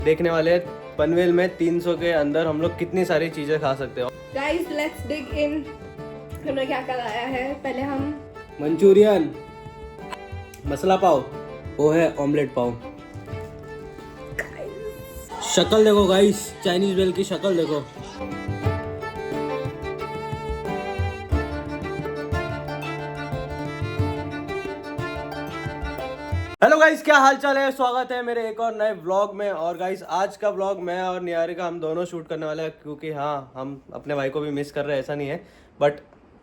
देखने वाले हैं पनवेल में 300 के अंदर हम लोग कितनी सारी चीजें खा सकते हो। गाइस लेट्स डिग इन। हमने क्या क्या लाया है, पहले हम मंचूरियन, मसाला पाव, वो है ऑमलेट पाव। शक्ल देखो गाइस, चाइनीज बेल की शक्ल देखो। हेलो गाइस, क्या हाल चाल है। स्वागत है मेरे एक और नए व्लॉग में। और गाइस आज का व्लॉग मैं और निहारिका हम दोनों शूट करने वाले हैं, क्योंकि हाँ हम अपने भाई को भी मिस कर रहे हैं। ऐसा नहीं है, बट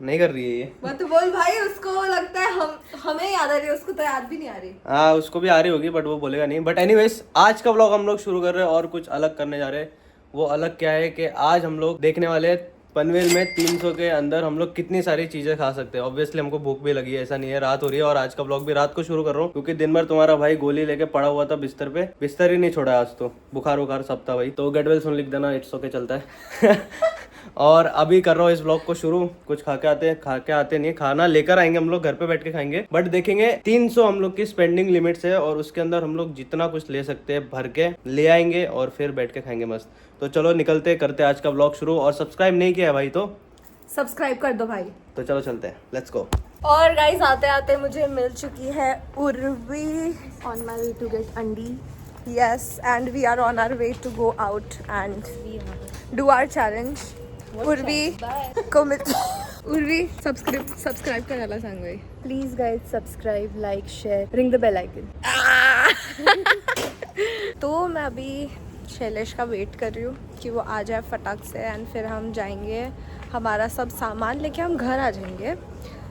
नहीं कर रही है ये। मत बोल भाई, उसको लगता है हमें याद आ रही है, उसको तो याद भी नहीं आ रही। हाँ उसको भी आ रही होगी, बट वो बोलेगा नहीं। बट एनीवेज आज का व्लॉग हम लोग शुरू कर रहे हैं और कुछ अलग करने जा रहे हैं। वो अलग क्या है कि आज हम लोग देखने वाले हैं पनवेल में 300 के अंदर हम लोग कितनी सारी चीजें खा सकते हैं। ऑब्वियसली हमको भूख भी लगी है, ऐसा नहीं है। रात हो रही है और आज का व्लॉग भी रात को शुरू कर रहा हूँ, क्योंकि दिन भर तुम्हारा भाई गोली लेके पड़ा हुआ था बिस्तर पे। बिस्तर ही नहीं छोड़ा आज तो, बुखार वुखार सब था भाई। तो गेट वेल सुन लिख देना, इट्स ओके चलता है। और अभी कर रहा हूँ इस व्लॉग को शुरू। कुछ खा के आते नहीं, खाना लेकर आएंगे हम लोग, घर पे बैठ के खाएंगे। बट देखेंगे 300 हम लोग की स्पेंडिंग लिमिट्स है, और उसके अंदर हम लोग जितना कुछ ले सकते हैं भर के ले आएंगे और फिर बैठ के खाएंगे मस्त। तो चलो निकलते करते आज का व्लॉग शुरू। और सब्सक्राइब नहीं किया है भाई तो सब्सक्राइब कर दो भाई। तो चलो चलते हैं, लेट्स गो। और गाइस आते आते मुझे मिल चुकी है Urvi on my way to get अंडी। Yes, and we are on our way to go out and do our challenge. Urvi को मिल उर्वी सब्सक्राइब करायला सांग भाई please guys, subscribe, like, share, ring the bell icon. तो मैं अभी शैलेश का वेट कर रही हूँ कि वो आ जाए फटाक से, एंड फिर हम जाएंगे, हमारा सब सामान लेके हम घर आ जाएंगे।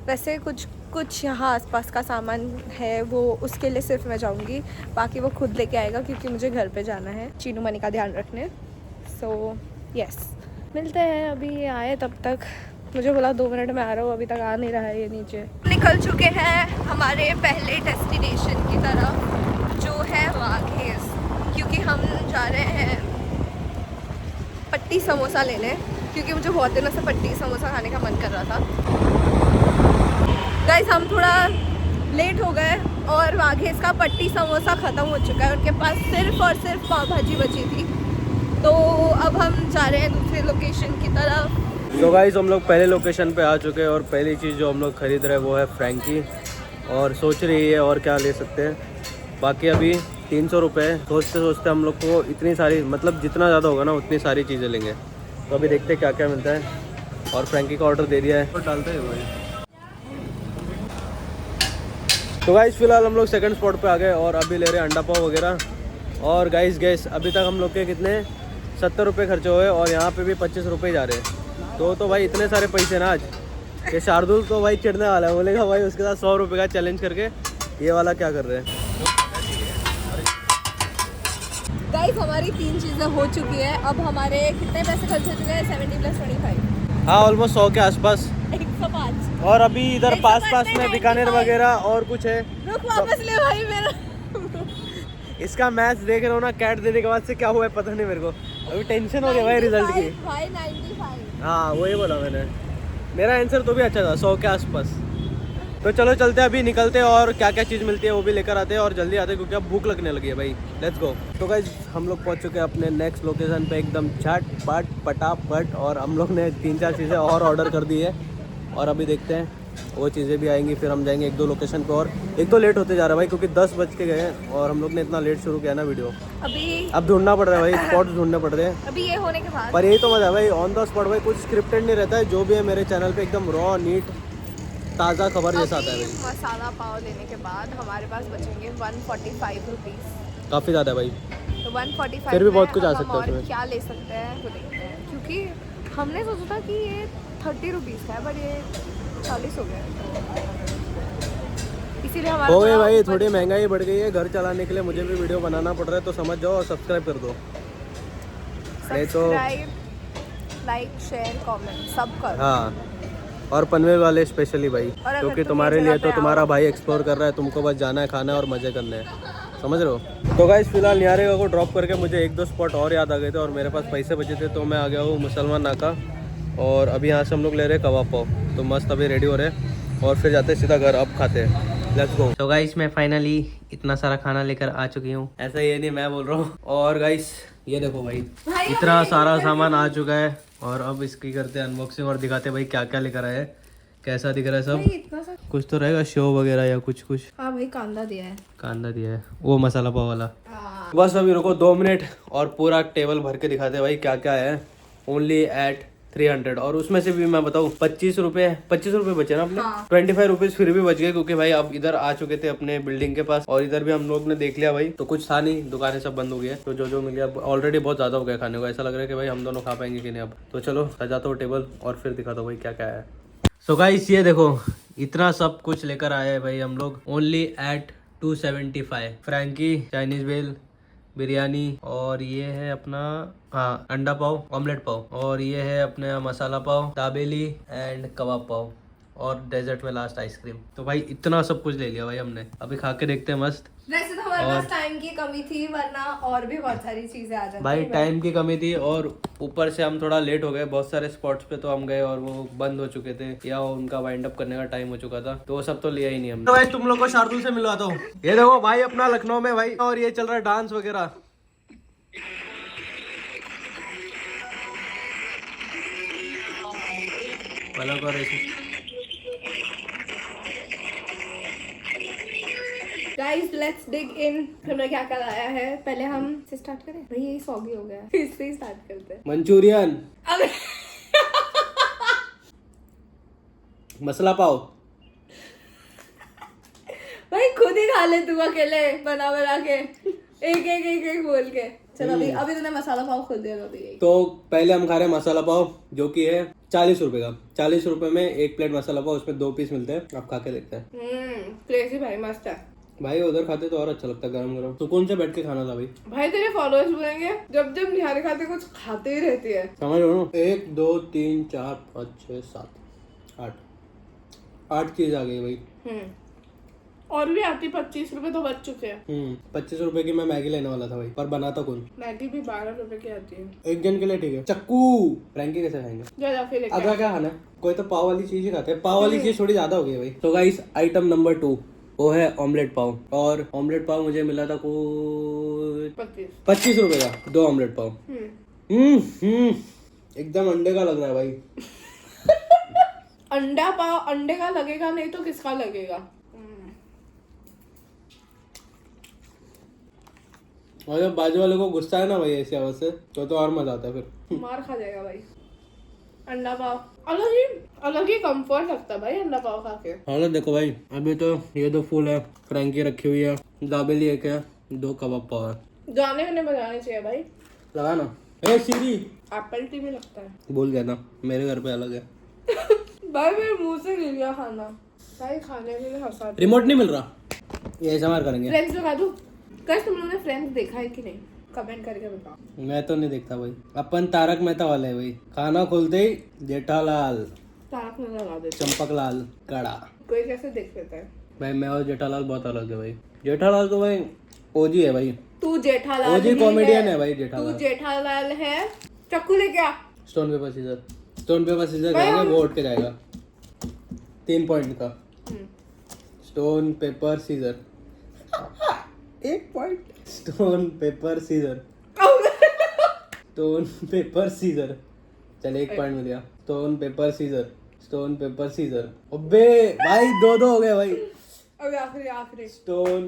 वैसे कुछ यहाँ आसपास का सामान है, वो उसके लिए सिर्फ मैं जाऊँगी, बाकी वो खुद लेके आएगा, क्योंकि मुझे घर पे जाना है चीनू मनी का ध्यान रखने। सो यस, मिलते हैं। अभी ये आए तब तक, मुझे बोला 2 मिनट में आ रहा हूँ, अभी तक आ नहीं रहा है ये नीचे। निकल चुके हैं हमारे पहले डेस्टिनेशन की तरफ, जो है वाघेस, क्योंकि हम जा रहे हैं पट्टी समोसा लेने, क्योंकि मुझे बहुत दिनों से पट्टी समोसा खाने का मन कर रहा था। गाइस हम थोड़ा लेट हो गए और वाघेस का पट्टी समोसा ख़त्म हो चुका है। उनके पास सिर्फ और सिर्फ पाव भाजी बची थी। तो अब हम जा रहे हैं दूसरे लोकेशन की तरफ। तो गाइस हम लोग पहले लोकेशन पे आ चुके हैं, और पहली चीज़ जो हम लोग खरीद रहे हैं वो है फ्रैंकी। और सोच रही है और क्या ले सकते हैं। बाकी अभी 300 रुपये, सोचते सोचते हम लोग को इतनी सारी, मतलब जितना ज़्यादा होगा ना उतनी सारी चीज़ें लेंगे। तो अभी देखते हैं क्या क्या मिलता है। और फ्रैंकी का ऑर्डर दे दिया है, और डालते हैं भाई। तो गाइस फिलहाल हम लोग सेकंड स्पॉट पे आ गए, और अभी ले रहे हैं अंडा पाव वगैरह। और गाइस गैस अभी तक हम लोग के कितने 70 रुपये खर्चे हुए, और यहाँ पे भी 25 रुपये जा रहे हैं। तो भाई इतने सारे पैसे ना आज कि शार्दुल तो भाई चिढ़ने वाला है, बोलेगा भाई उसके साथ 100 रुपये का चैलेंज करके ये वाला क्या कर रहे हैं। गाइस हमारी 3 चीज़ें हो चुकी है। अब हमारे कितने पैसे खर्च हो चुके हैं? 70 + 25। हाँ ऑलमोस्ट 100 के आसपास। 105। और अभी इधर पास में बीकानेर वगैरह और कुछ है। रुक वापस ले भाई मेरा। इसका मैच देख रहा हूँ ना, कैट देने के बाद से क्या हुआ है पता नहीं मेरे को। अभी टेंशन हो गया भाई रिजल्ट की। भाई 95। हाँ वही बोला मैंने। मेरा आंसर तो भी अच्छा था, 100 के आसपास। तो चलो चलते हैं, अभी निकलते हैं और क्या क्या चीज़ मिलती है वो भी लेकर आते हैं, और जल्दी आते हैं क्योंकि अब भूख लगने लगी है भाई। Let's go. तो गाइस हम लोग पहुंच चुके हैं अपने नेक्स्ट लोकेशन पे, एकदम झट पटापट। और हम लोग ने 3-4 चीज़ें और ऑर्डर कर दी है, और अभी देखते हैं वो चीज़ें भी आएंगी, फिर हम जाएंगे 1-2 लोकेशन पे। और एक तो लेट होते जा रहा है भाई, क्योंकि 10 बज के गए हैं, और हम लोग ने इतना लेट शुरू किया ना वीडियो। अभी अब ढूंढना पड़ रहा है भाई, स्पॉट्स ढूंढने पड़ रहे हैं। अभी ये होने के बाद, पर यही तो मजा है भाई, ऑन द स्पॉट भाई, कुछ स्क्रिप्टेड नहीं रहता है। जो भी है मेरे चैनल पे एकदम रॉ नीट ताज़ा खबर जैसा आता है भाई। मसाला पाव लेने के बाद हमारे पास बचेंगे 145 रुपीज़। काफ़ी ज़्यादा है भाई, तो 145 फिर भी बहुत कुछ आ हम सकता है और उसमें। क्या ले सकते हैं वो देखते हैं, क्योंकि हमने सोचा था कि ये 30 रुपीज़ का है, बट ये 40 हो गया। इसीलिए हमारा हो गए थोड़ा भाई, ऊपर- थोड़ी महंगाई बढ़ गई है। घर चलाने के लिए मुझे भी वीडियो बनाना पड़ रहा है, तो समझ जाओ और सब्सक्राइब कर दो। नहीं तो सब्सक्राइब, लाइक, शेयर, कमेंट सब करो। हाँ, और पनवेल वाले स्पेशली भाई, अगर क्योंकि तुम तुम्हारे ये लिए जगह तो पे तुम्हारा आओ- भाई एक्सप्लोर कर रहा है, तुमको बस जाना है, खाना है और मज़े करने हैं, समझ रहे हो। तो गाइस फिलहाल निहारिका को ड्रॉप करके मुझे 1-2 स्पॉट और याद आ गए थे, और मेरे पास पैसे बचे थे, तो मैं आ गया हूँ मुसलमान नाका। और अभी यहाँ से हम लोग ले रहे हैं कबाब पाव। तो मस्त अभी रेडी हो रहे हैं, और फिर जाते हैं सीधा घर, अब खाते हैं। Let's go. तो गाइस मैं फाइनली इतना सारा खाना लेकर आ चुकी हूँ। ऐसा ये नहीं मैं बोल रहा हूँ। और गाइस ये देखो भाई इतना सारा सामान आ चुका है और अब इसकी करते हैं अनबॉक्सिंग और दिखाते हैं भाई क्या क्या लेकर आए हैं, कैसा दिख रहा है सब। इतना सा कुछ तो रहेगा शो वगैरह या कुछ कुछ। हाँ भाई कांदा दिया है। कांदा दिया है वो मसाला पाव वाला। बस अभी रुको 2 मिनट और पूरा टेबल भर के दिखाते हैं भाई क्या क्या है। ओनली एट 300 और उसमें से भी मैं बताऊँ 25 रुपए बचे ना अपने। 25 रुपीज फिर भी बच गए क्योंकि भाई अब इधर आ चुके थे अपने बिल्डिंग के पास और इधर भी हम लोग ने देख लिया भाई तो कुछ था नहीं, दुकानें सब बंद हो गई है। तो जो मिल गया ऑलरेडी बहुत ज्यादा हो गया खाने को। ऐसा लग रहा है कि भाई हम दोनों खा पाएंगे कि नहीं अब। तो चलो सजाता हूँ टेबल और फिर दिखाता हूँ भाई क्या क्या है। सो गाइस ये देखो इतना सब कुछ लेकर आए हैं भाई हम लोग only at 275। Frankie, Chinese bhel, biryani और ये है अपना अंडा पाव, ऑमलेट पाव और ये है अपने मसाला पाव, दाबेली एंड कबाब पाव और डेजर्ट में लास्ट आइसक्रीम। तो भाई इतना सब कुछ ले लिया भाई हमने। अभी खा के देखते हैं मस्त। वैसे तो हमारे पास टाइम की कमी थी वरना और भी बहुत सारी चीजें आ जाती। भाई टाइम की कमी थी और ऊपर से हम थोड़ा लेट हो गए। बहुत सारे स्पॉट्स पे तो हम गए और वो बंद हो चुके थे या उनका वाइंड अप करने का टाइम हो चुका था तो वो सब तो लिया ही नहीं हमने। तो भाई तुम लोग को शार्दुल से मिलवाता हूँ। ये देखो भाई अपना लखनऊ में भाई और ये चल रहा है डांस वगैरह। पलक और गाइस लेट्स डिग इन। हमने क्या क्या लाया है पहले हम से स्टार्ट करें। भाई यही सॉगी हो गया है इससे ही स्टार्ट करते हैं। मंचूरियन, अबे मसाला पाव। भाई खुद ही खा ले तू अकेले बना के एक बोल के। चलो अभी तूने मसाला पाव खोल दिया अभी। तो पहले हम खा रहे हैं मसाला पाव जो कि है 40 रुपए का। 40 रुपए में एक प्लेट मसाला पाव, उसमें 2 पीस मिलते हैं। आप खा के देखते हैं। क्रेजी भाई मस्त है भाई। उधर खाते तो और अच्छा लगता है गरम गरम। सुकून से बैठ के खाना था भाई। भाई तेरे फॉलोअर्स बोलेंगे जब जब निहारी खाते कुछ खाते ही रहती है। समझ रहे हो? 1 2 3 4 5 6 7 8 चीज आ गई भाई। और भी आती 25 रुपए तो बच चुके हैं। 25 रुपए की मैं मैगी लेने वाला था भाई पर बनाता कौन। मैगी भी 12 रुपए की आती है एक जन के लिए। ठीक है चक्कू फ्रैंकी कैसे खाएंगे। जा फिर अगला क्या खाना है? कोई तो पाव वाली चीज ही खाते हैं। पाव वाली चीज थोड़ी ज्यादा हो गई भाई। तो गाइस आइटम नंबर 2 वो है ऑमलेट पाव और ऑमलेट पाव मुझे मिला था कुछ 25 रुपए का 2 ऑमलेट पाव। एकदम अंडे का लग रहा है भाई। अंडा पाव अंडे का लगेगा नहीं तो किसका लगेगा। और जब बाजू वाले को गुस्सा है ना भाई ऐसी आवाज से तो और मजा आता है फिर। मार खा जाएगा भाई। अंडा पाव अलग ही कंफर्ट लगता है भाई अंडा पाव खा के। हालत देखो भाई अभी तो ये 2 फूल है, फ्रैंकी रखी हुई है, दाबेली एक है, 2 कबाब पाव है। गाने में बजाने चाहिए भाई। लगा ना। ए सीरी एप्पल टीवी लगता है। भूल गया ना मेरे घर पे अलग है। भाई मेरे मुंह से गिर गया खाना। भाई खाने के लिए हंसा। रिमोट नहीं मिल रहा। ये ऐसा मार करेंगे। फ्रेंड्स लगा दूं। गाइस तुम लोगों ने फ्रेंड्स देखा है कि नहीं कमेंट करके बताओ। मैं तो नहीं देखता भाई। अपन तारक मेहता वाले है भाई। खाना खोलते ही जेठालाल, तारक मेहता लगा देते चंपकलाल, कड़ा। कोई कैसे देख लेता है भाई मैं और जेठालाल बहुत अलग है भाई। जेठालाल तो भाई ओजी है भाई। तू जेठालाल ओजी ही कॉमेडियन है भाई जेठालाल। तू जेठालाल है। चक्कू लेके आ। स्टोन पेपर सीजर करेंगे वो उठ के जाएगा 3 पॉइंट का। Stone paper scissor 1 point. Stone paper scissor stone paper scissor. चल 1 पॉइंट मिल गया। Stone paper scissor. अबे भाई 2-2 हो गए भाई। अबे आखिरी stone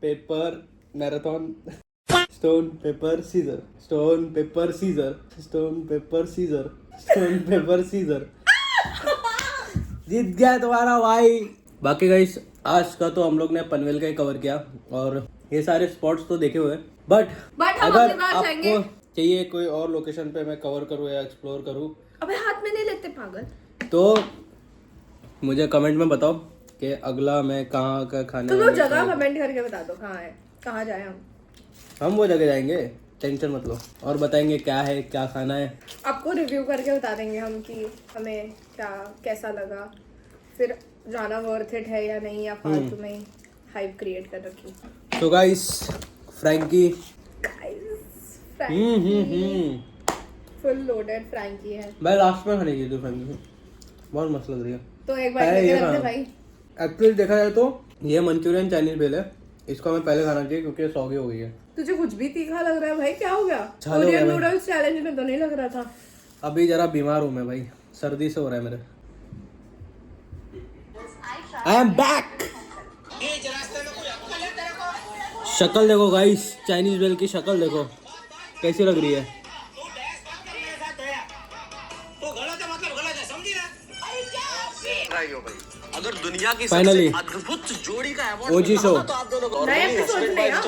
paper marathon. Stone paper scissor. जीत गया तुम्हारा भाई। बाकी गाइस आज का तो हम लोग ने पनवेल का ही कवर किया और ये सारे स्पॉट्स तो देखे हुए बट अगर आपको चाहिए कोई और लोकेशन पे मैं कवर करूँ या एक्सप्लोर करूँ। अबे हाथ में नहीं लेते पागल। तो मुझे कमेंट में बताओ कि अगला मैं कहाँ का खाने। तुम लोग जगह कमेंट करके बता दो कहाँ है, कहाँ जाए हम वो जगह जाएंगे। टेंशन मत लो और बताएंगे क्या है क्या खाना है। आपको रिव्यू करके बता देंगे हम कि हमें क्या कैसा लगा, फिर जाना वर्थ इट है या नहीं, या फालतू में हाइप क्रिएट कर रखी। तो guys frankie full loaded frankie है। मैं लास्ट में खाने की थी फ्रैंकी बहुत मस्त लग रही है। तो एक बार लेके रखते भाई। एक्चुअली देखा जाए तो ये मंचूरियन चाइनीज भेल है, इसको हमें पहले खाना चाहिए क्योंकि ये सौगी हो गई है। तुझे कुछ भी तीखा लग रहा है भाई, क्या हो गया? छाल हो गया कोरियन भाई। नूडल्स चैलेंज में तो नहीं लग रहा था। अभी जरा बीमार हूँ मैं भाई, सर्दी से हो रहा है मेरे। I am back. शक्ल देखो गाइस, चाइनीज बेल की शक्ल देखो कैसी लग रही है। अगर दुनिया की फाइनली अद्भुत जोड़ी का अवार्ड ओजी शो तो आप दोनों को नए एपिसोड में ना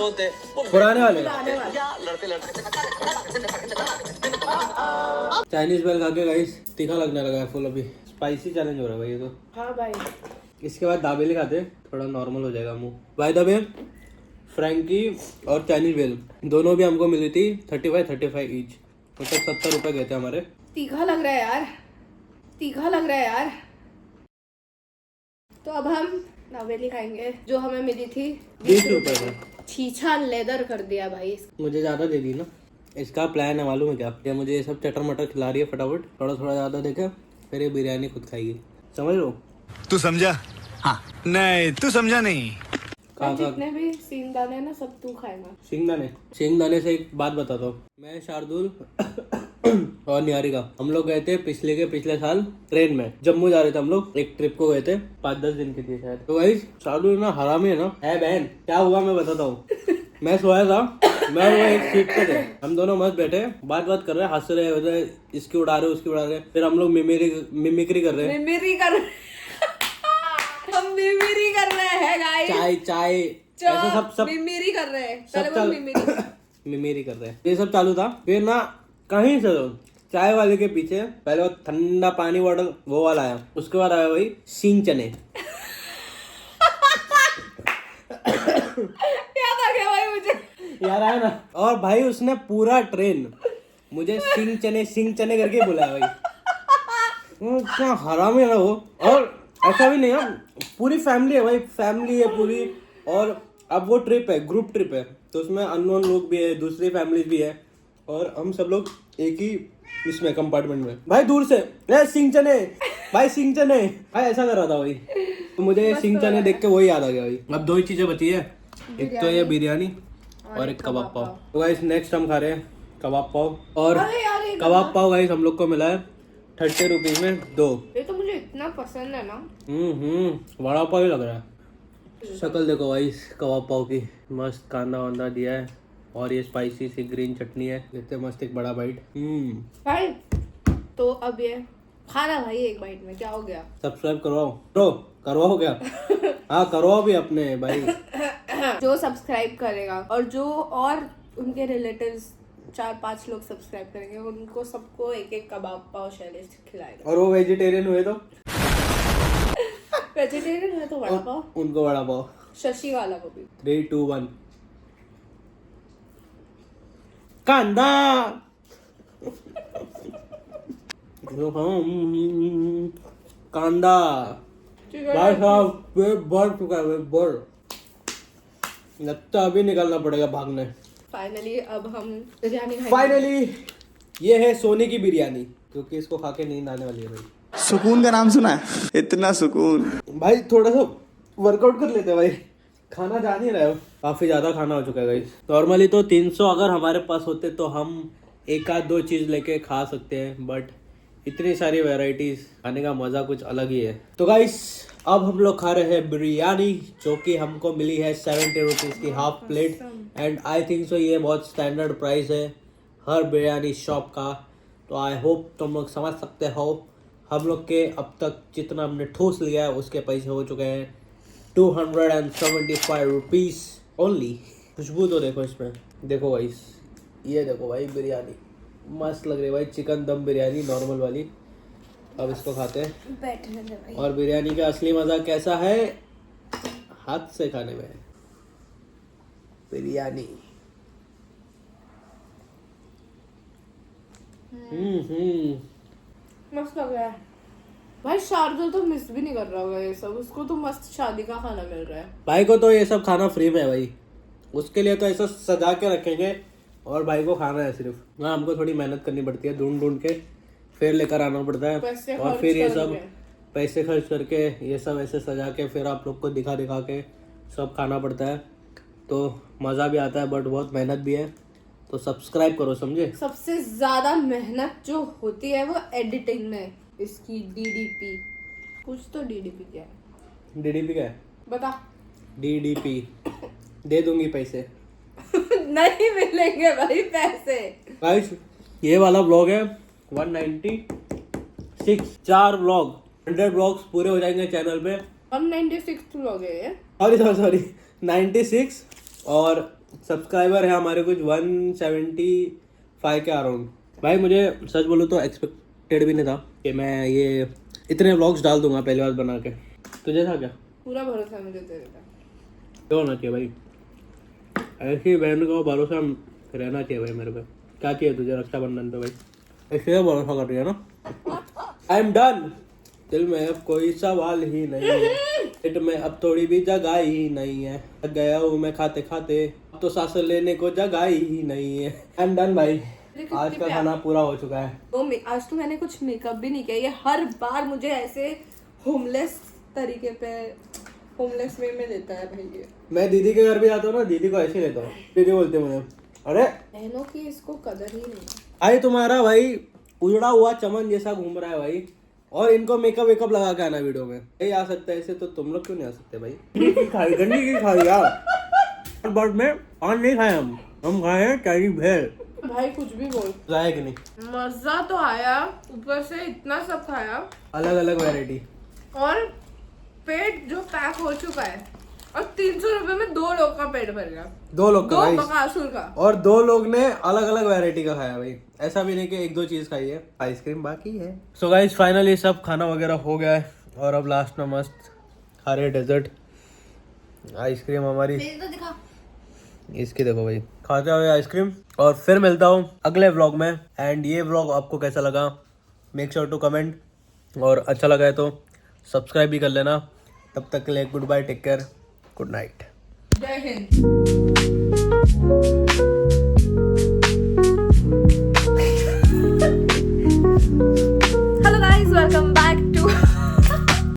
पुराने वाले लड़ते लड़ते चाइनीज बेल खा के गाइस तीखा लगने लगा है फुल। अभी स्पाइसी चैलेंज हो रहा है भाई ये तो। हाँ भाई, इसके बाद दाबेली खाते, थोड़ा नॉर्मल हो जाएगा मुंह। बाय द वे फ्रैंकी और चाइनीज बेल दोनों भी हमको मिली थी 35 ईच, मतलब 70 रुपये गए थे हमारे। तीखा लग रहा है यार, तीखा लग रहा है यार। तो अब हम दाबेली खाएंगे जो हमें मिली थी 20 रुपये में। छीछा लेदर कर दिया भाई। मुझे ज़्यादा दे दी ना, इसका प्लान है मालूम है क्या? ये मुझे ये सब चटर मटर खिला रही है फटाफट, थोड़ा थोड़ा ज़्यादा देके फिर ये बिरयानी खुद खाएगी, समझ लो। तू समझा? हाँ नहीं, तू समझा नहीं। खा खा जितने भी सींगदाने हैं ना सब तू खाएगा। सिंगदाने से एक बात बताता हूँ। मैं शार्दुल और निहारिका हम लोग गए थे पिछले साल ट्रेन में, जम्मू जा रहे थे हम लोग, एक ट्रिप को गए थे 5-10 दिन के लिए शायद। तो भाई शार्दुल ना हरामी है ना, है बहन। क्या हुआ मैं बताता हूँ। मैं सोया था, मैं वो एक सीट पे थे, हम दोनों मस्त बैठे बात कर रहे, हंस रहे, इसकी उड़ा रहे उसकी उड़ा रहे, फिर हम लोग मिमिक्री कर रहे हैं। हम मिमिरी कर रहे हैं गाइस। चाय ऐसे सब मिमिरी कर रहे हैं। सब चल मिमिरी कर रहे हैं। ये सब चालू था, फिर ना कहीं से तो चाय वाले के पीछे पहले वो ठंडा पानी बॉटल वो वाला आया, उसके बाद आया भाई सींग चने। याद आ गया भाई मुझे। यार आया ना, और भाई उसने पूरा ट्रेन मुझे सिंग चने करके बुलाया भाई। वो इतना हरामी है ना वो। और ऐसा भी नहीं है, पूरी फैमिली है भाई, फैमिली है पूरी। और अब वो ट्रिप है, ग्रुप ट्रिप है, तो उसमें अननोन लोग भी है, दूसरी फैमिलीज भी है, और हम सब लोग एक ही इसमें कंपार्टमेंट में। भाई दूर से सिंग चने भाई, सिंग चने भाई, ऐसा कर रहा था भाई। तो मुझे सिंग चने देख के वही याद आ गया भाई। अब 2 ही चीजें बची है, एक तो ये बिरयानी और एक कबाब पाव। तो गाइस नेक्स्ट हम खा रहे हैं कबाब पाव, और कबाब पाव गाइस हम लोग को मिला है 30 रुपीज में 2। ये तो मुझे इतना पसंद है ना। वड़ा पाव ही लग रहा है। शक्ल देखो भाई कबाब पाव की, मस्त कांदा वांदा दिया है, और ये स्पाइसी सी ग्रीन चटनी है। देखते मस्त एक बड़ा बाइट। भाई तो अब ये खाना भाई एक बाइट में, क्या हो गया? सब्सक्राइब करवाओ तो करवाओ क्या? हाँ करवाओ भी अपने भाई। जो सब्सक्राइब करेगा और जो और उनके रिलेटिव्स 4-5 लोग सब्सक्राइब करेंगे, उनको सबको एक कबाब पाव शैलेश खिलाएगा। और वो वेजिटेरियन हुए तो वेजिटेरियन है तो वड़ा पाव, उनको वड़ा पाव। शशि वाला को भी। 3, 2, 1 कांदा। कांदा भाई साहब, पेट भर चुका है, पेट भर। लगता अभी निकलना पड़ेगा भागने। फाइनली अब हम बिरयानी खाएंगे। फाइनली ये है सोनी की बिरयानी, क्योंकि इसको खा के नींद आने वाली है भाई। सुकून का नाम सुना है? इतना सुकून। भाई थोड़ा सा वर्कआउट कर लेते हैं भाई, खाना जा नहीं रहा है, काफी ज्यादा खाना हो चुका है गाइस। नॉर्मली तो 300 अगर हमारे पास होते तो हम 1-2 चीज लेके खा सकते हैं, बट इतनी सारी वैरायटीज खाने का मजा कुछ अलग ही है। तो गाइस अब हम लोग खा रहे हैं बिरयानी, जो कि हमको मिली है 70 रुपीज की half plate, and I think so ये बहुत स्टैंडर्ड प्राइस है हर बिरयानी शॉप का। तो आई होप तुम लोग समझ सकते हो हम लोग के अब तक जितना हमने ठूस लिया है उसके पैसे हो चुके हैं 275 रुपीज ओनली। खुशबू तो देखो इसमें, देखो भाई, ये देखो भाई बिरयानी मस्त लग रही है भाई, चिकन दम बिरयानी नॉर्मल वाली। अब इसको खाते हैं, बैठने दे भाई। और बिरयानी का असली मजा कैसा है हाथ से खाने में। बिरयानी मस्त लग रहा है भाई। शार्दुल तो मिस भी नहीं कर रहा होगा ये सब, उसको तो मस्त शादी का खाना मिल रहा है। भाई को तो ये सब खाना फ्री में है भाई, उसके लिए तो ऐसा सजा के रखेंगे, और भाई को खाना है सिर्फ। हाँ हमको थोड़ी मेहनत करनी पड़ती है, ढूंढ के फिर लेकर आना पड़ता है, और फिर ये सब पैसे खर्च करके ये सब ऐसे सजा के फिर आप लोग को दिखा के सब खाना पड़ता है, तो मज़ा भी आता है बट बहुत मेहनत भी है, तो सब्सक्राइब करो, समझे। सबसे ज्यादा मेहनत जो होती है वो एडिटिंग में, इसकी डीडीपी, कुछ तो डीडीपी क्या है, डीडीपी क्या है? बता। डीडीपी दे दूंगी पैसे। नहीं मिलेंगे भाई पैसे। गाइस ये वाला ब्लॉग है 196, 4 ब्लॉग, 100 ब्लॉग्स पूरे हो जाएंगे चैनल पे। 196 लोग है ये। सॉरी 96, और सब्सक्राइबर है हमारे कुछ 175 के अराउंड। भाई मुझे सच बोलूँ तो एक्सपेक्टेड भी नहीं था कि मैं ये इतने व्लॉग्स डाल दूंगा पहली बार बना के। तुझे था क्या? पूरा भरोसा है मुझे तेरे पे। क्यों होना चाहिए भाई, ऐसी बहन को भरोसा रहना चाहिए भाई मेरे पे। क्या चाहिए तुझे रक्षाबंधन पे भाई, इसलिए भरोसा कर रही है ना। आई एम डन, दिल में अब कोई सवाल ही नहीं है, पेट में अब थोड़ी भी जगह ही नहीं है, थक गया हूँ मैं खाते खाते, अब तो सांस लेने को जगह ही नहीं है। आई एम डन भाई, आज का खाना पूरा हो चुका है। तो आज तो मैंने कुछ मेकअप भी नहीं किया, ये हर बार मुझे ऐसे होमलेस तरीके पे, होमलेस वे में लेता है भाई ये। मैं दीदी के घर भी जाता हूँ ना, दीदी को ऐसे लेता हूँ, दीदी बोलते मुझे अरे बहनों की इसको कदर ही नहीं है। भाई तुम्हारा भाई उजड़ा हुआ चमन जैसा घूम रहा है भाई, और इनको मेकअप वेकअप लगा के आना वीडियो में। ये आ सकता है ऐसे, तो तुम लोग क्यों नहीं आ सकते भाई? गंदी की खाई यार, बट में पान नहीं खाए, हम खाए हैं चाइनीज भेल। भाई कुछ भी बोल, जाए कि नहीं, मजा तो आया, ऊपर से इतना सब खाया, अलग अलग वैरायटी, और पेट जो पैक हो चुका है, और 300 रुपए में 2 लोग का पेट भर गया। 2 लोग का 2 भाई, बकासुर का। और 2 लोग ने अलग अलग वैरायटी का खाया भाई, ऐसा भी नहीं कि 1-2 चीज खाई है, आइसक्रीम बाकी है। सो गाइस फाइनली सब खाना वगैरह हो गया है, और अब लास्ट में मस्त खा रहे डेजर्ट आइसक्रीम हमारी, तो दिखा। इसकी देखो भाई, खाते हुए आइसक्रीम। और फिर मिलता हूँ अगले व्लॉग में। एंड ये व्लॉग आपको कैसा लगा, मेक श्योर टू कमेंट, और अच्छा लगा है तो सब्सक्राइब भी कर लेना। तब तक के लिए good bye, take care, good night, जय हिंद।